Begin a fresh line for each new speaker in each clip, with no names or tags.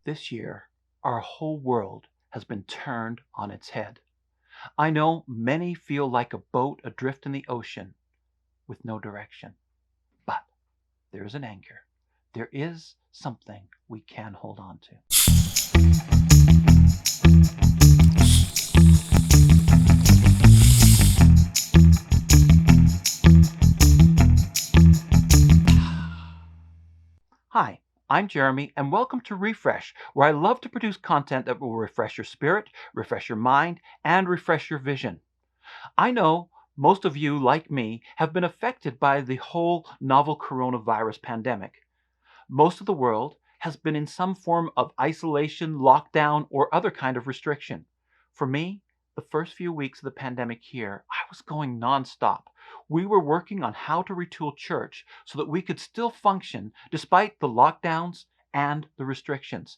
This year, our whole world has been turned on its head. I know many feel like a boat adrift in the ocean with no direction. But there is an anchor. There is something we can hold on to. Hi, I'm Jeremy, and welcome to Refresh, where I love to produce content that will refresh your spirit, refresh your mind, and refresh your vision. I know most of you, like me, have been affected by the whole novel coronavirus pandemic. Most of the world has been in some form of isolation, lockdown, or other kind of restriction. For me, the first few weeks of the pandemic here, I was going nonstop. We were working on how to retool church so that we could still function despite the lockdowns and the restrictions.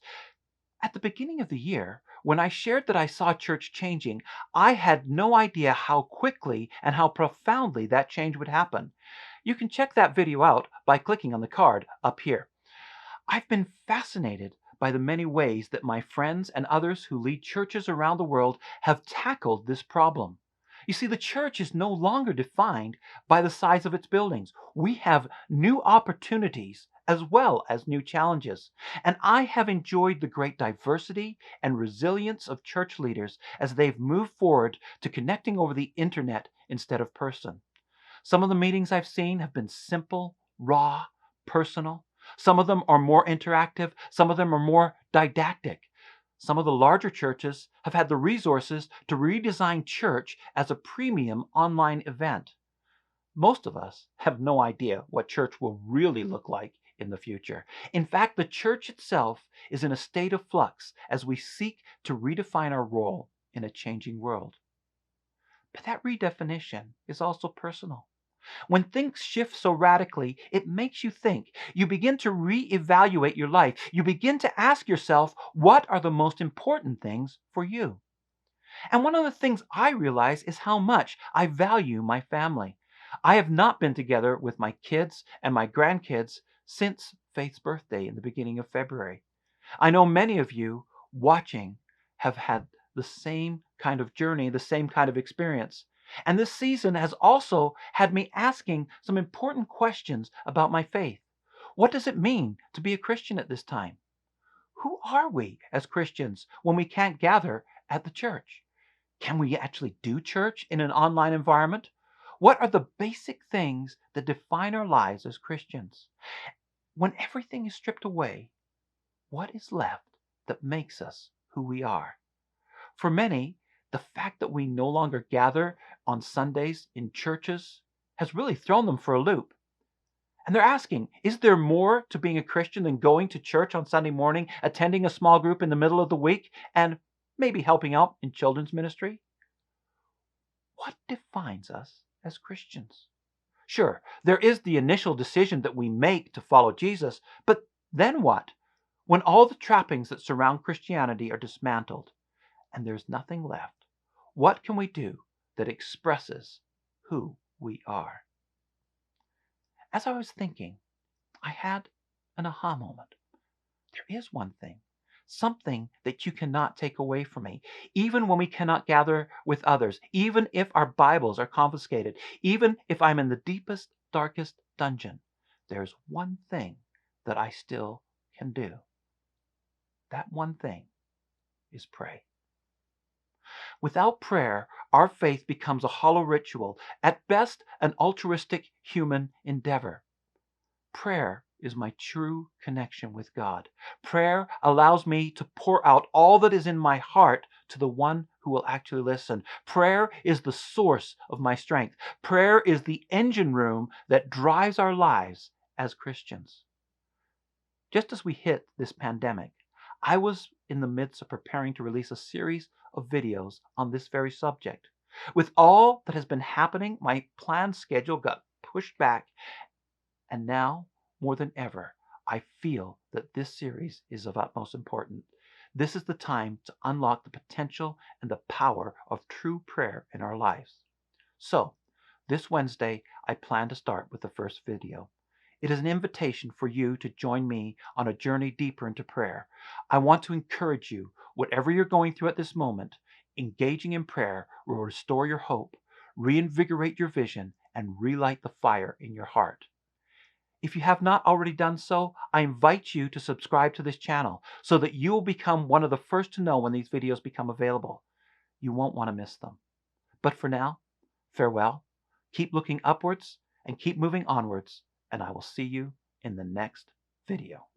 At the beginning of the year, when I shared that I saw church changing, I had no idea how quickly and how profoundly that change would happen. You can check that video out by clicking on the card up here. I've been fascinated by the many ways that my friends and others who lead churches around the world have tackled this problem. You see, the church is no longer defined by the size of its buildings. We have new opportunities as well as new challenges. And I have enjoyed the great diversity and resilience of church leaders as they've moved forward to connecting over the internet instead of person. Some of the meetings I've seen have been simple, raw, personal. Some of them are more interactive. Some of them are more didactic. Some of the larger churches have had the resources to redesign church as a premium online event. Most of us have no idea what church will really look like in the future. In fact, the church itself is in a state of flux as we seek to redefine our role in a changing world. But that redefinition is also personal. When things shift so radically, it makes you think. You begin to reevaluate your life. You begin to ask yourself, what are the most important things for you? And one of the things I realize is how much I value my family. I have not been together with my kids and my grandkids since Faith's birthday in the beginning of February. I know many of you watching have had the same kind of journey, the same kind of experience. And this season has also had me asking some important questions about my faith. What does it mean to be a Christian at this time? Who are we as Christians when we can't gather at the church? Can we actually do church in an online environment? What are the basic things that define our lives as Christians? When everything is stripped away, what is left that makes us who we are? For many, the fact that we no longer gather on Sundays in churches has really thrown them for a loop. And they're asking, is there more to being a Christian than going to church on Sunday morning, attending a small group in the middle of the week, and maybe helping out in children's ministry? What defines us as Christians? Sure, there is the initial decision that we make to follow Jesus, but then what? When all the trappings that surround Christianity are dismantled and there's nothing left, what can we do that expresses who we are? As I was thinking, I had an aha moment. There is one thing, something that you cannot take away from me, even when we cannot gather with others, even if our Bibles are confiscated, even if I'm in the deepest, darkest dungeon. There's one thing that I still can do. That one thing is pray. Without prayer, our faith becomes a hollow ritual, at best an altruistic human endeavor. Prayer is my true connection with God. Prayer allows me to pour out all that is in my heart to the one who will actually listen. Prayer is the source of my strength. Prayer is the engine room that drives our lives as Christians. Just as we hit this pandemic, I was in the midst of preparing to release a series of videos on this very subject. With all that has been happening, my planned schedule got pushed back, and now, more than ever, I feel that this series is of utmost importance. This is the time to unlock the potential and the power of true prayer in our lives. So, this Wednesday, I plan to start with the first video. It is an invitation for you to join me on a journey deeper into prayer. I want to encourage you, whatever you're going through at this moment, engaging in prayer will restore your hope, reinvigorate your vision, and relight the fire in your heart. If you have not already done so, I invite you to subscribe to this channel so that you will become one of the first to know when these videos become available. You won't want to miss them. But for now, farewell, keep looking upwards and keep moving onwards, and I will see you in the next video.